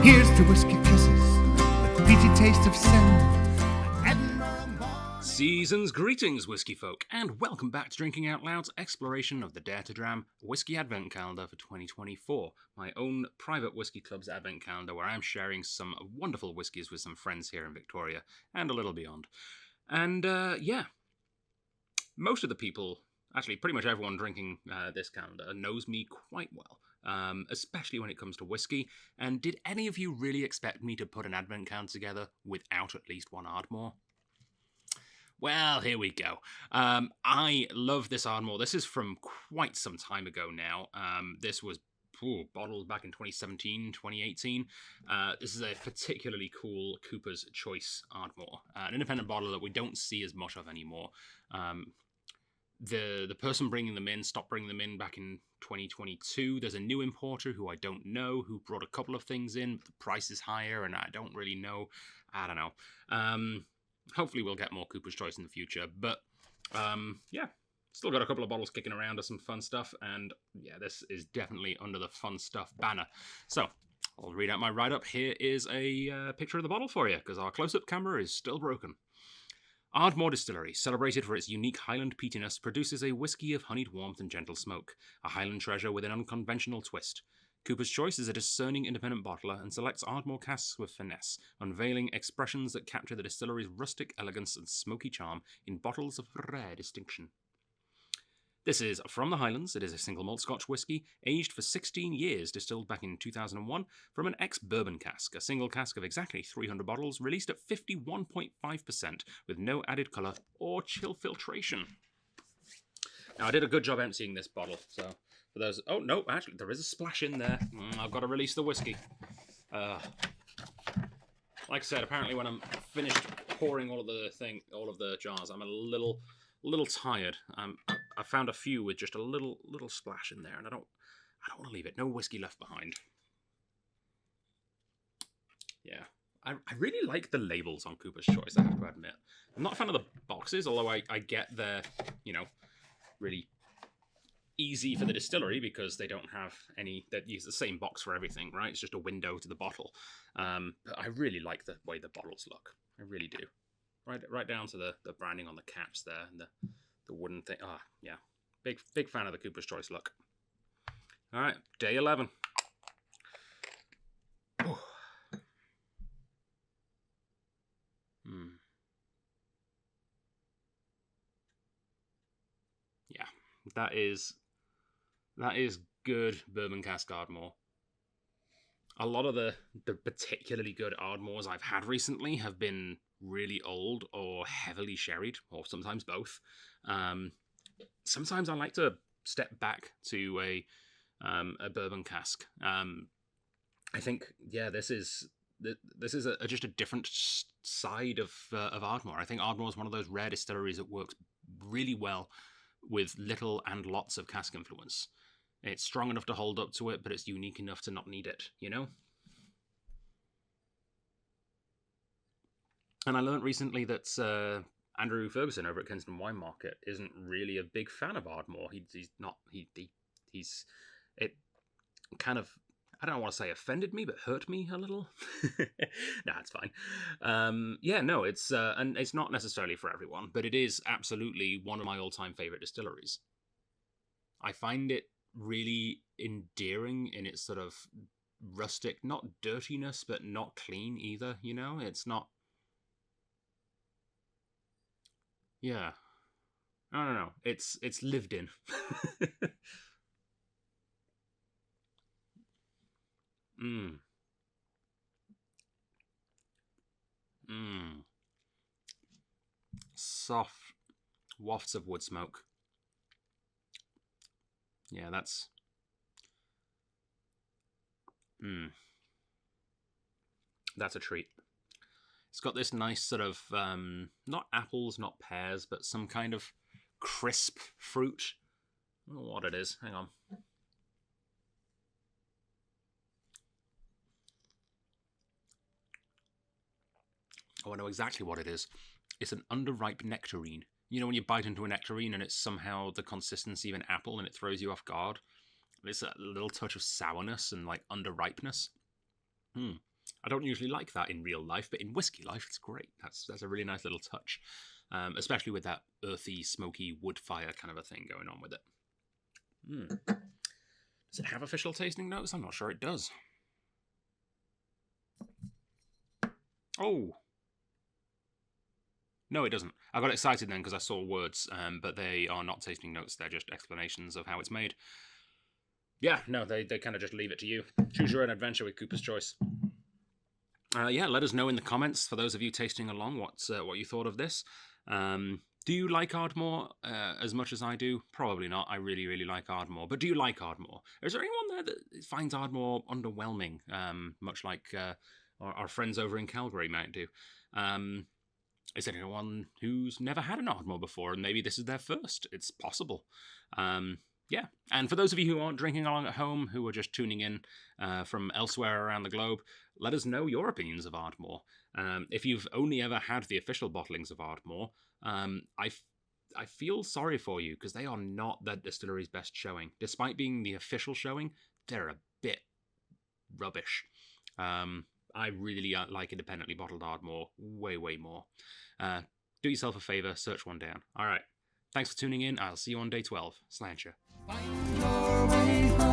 Here's to whiskey kisses, the peaty taste of sin. Season's greetings, whiskey folk, and welcome back to Drinking Out Loud's exploration of the Dare to Dram Whiskey Advent Calendar for 2024, my own private whiskey club's advent calendar where I'm sharing some wonderful whiskies with some friends here in Victoria and a little beyond. And most of the people, actually pretty much everyone drinking this calendar knows me quite well, especially when it comes to whiskey. And did any of you really expect me to put an advent calendar together without at least one Ardmore? Well, here we go. I love this Ardmore. This is from quite some time ago now. This was bottled back in 2017, 2018. This is a particularly cool Cooper's Choice Ardmore, an independent bottle that we don't see as much of anymore. The person bringing them in stopped bringing them in back in 2022. There's a new importer who I don't know, who brought a couple of things in, but the price is higher, and I don't really know. I don't know. Hopefully we'll get more Cooper's Choice in the future, but still got a couple of bottles kicking around of some fun stuff, and yeah, this is definitely under the fun stuff banner. So I'll read out my write-up. Here is a picture of the bottle for you, because our close-up camera is still broken. Ardmore Distillery, celebrated for its unique Highland peatiness, produces a whiskey of honeyed warmth and gentle smoke, a Highland treasure with an unconventional twist. Cooper's Choice is a discerning independent bottler and selects Ardmore casks with finesse, unveiling expressions that capture the distillery's rustic elegance and smoky charm in bottles of rare distinction. This is from the Highlands. It is a single malt Scotch whisky, aged for 16 years, distilled back in 2001 from an ex-bourbon cask, a single cask of exactly 300 bottles, released at 51.5% with no added colour or chill filtration. Now, I did a good job emptying this bottle, so for those... Oh, no, actually, there is a splash in there. I've got to release the whiskey. Like I said, apparently when I'm finished pouring all of the jars, I'm a little tired. I found a few with just a little splash in there, and I don't want to leave it. No whiskey left behind. Yeah. I really like the labels on Cooper's Choice, I have to admit. I'm not a fan of the boxes, although I get they're, really easy for the distillery because they don't have that use the same box for everything, right? It's just a window to the bottle. But I really like the way the bottles look. I really do. Right down to the branding on the caps there and the wooden thing. Yeah. Big fan of the Cooper's Choice look. All right, day 11. Oh. Yeah, that is good bourbon cask Ardmore. A lot of the particularly good Ardmores I've had recently have been really old or heavily sherried, or sometimes both. Sometimes I like to step back to a bourbon cask. I think this is just a different side of Ardmore. I think Ardmore is one of those rare distilleries that works really well with little and lots of cask influence. It's strong enough to hold up to it, but it's unique enough to not need it, And I learned recently that Andrew Ferguson over at Kensington Wine Market isn't really a big fan of Ardmore. It kind of, I don't want to say offended me, but hurt me a little. Nah, it's fine. It's and it's not necessarily for everyone, but it is absolutely one of my all-time favorite distilleries. I find it really endearing in its sort of rustic, not dirtiness, but not clean either, It's not... Yeah. I don't know. It's lived in. Soft wafts of wood smoke. Yeah, that's... That's a treat. It's got this nice sort of, not apples, not pears, but some kind of crisp fruit. I don't know what it is. Hang on. Oh, I know exactly what it is. It's an underripe nectarine. You know when you bite into a nectarine and it's somehow the consistency of an apple and it throws you off guard? It's a little touch of sourness and like underripeness. I don't usually like that in real life, but in whiskey life, it's great. That's a really nice little touch, especially with that earthy, smoky wood fire kind of a thing going on with it. Does it have official tasting notes? I'm not sure it does. Oh. No, it doesn't. I got excited then because I saw words, but they are not tasting notes. They're just explanations of how it's made. Yeah, no, they kind of just leave it to you. Choose your own adventure with Cooper's Choice. Yeah, let us know in the comments, for those of you tasting along, what you thought of this. Do you like Ardmore as much as I do? Probably not. I really, really like Ardmore. But do you like Ardmore? Is there anyone there that finds Ardmore underwhelming, much like our friends over in Calgary might do? Is there anyone who's never had an Ardmore before and maybe this is their first? It's possible. Yeah, and for those of you who aren't drinking along at home, who are just tuning in from elsewhere around the globe, let us know your opinions of Ardmore. If you've only ever had the official bottlings of Ardmore, I feel sorry for you, because they are not that distillery's best showing. Despite being the official showing, they're a bit rubbish. I really like independently bottled Ardmore way, way more. Do yourself a favour, search one down. All right. Thanks for tuning in. I'll see you on day 12. Slancher. Find your way home.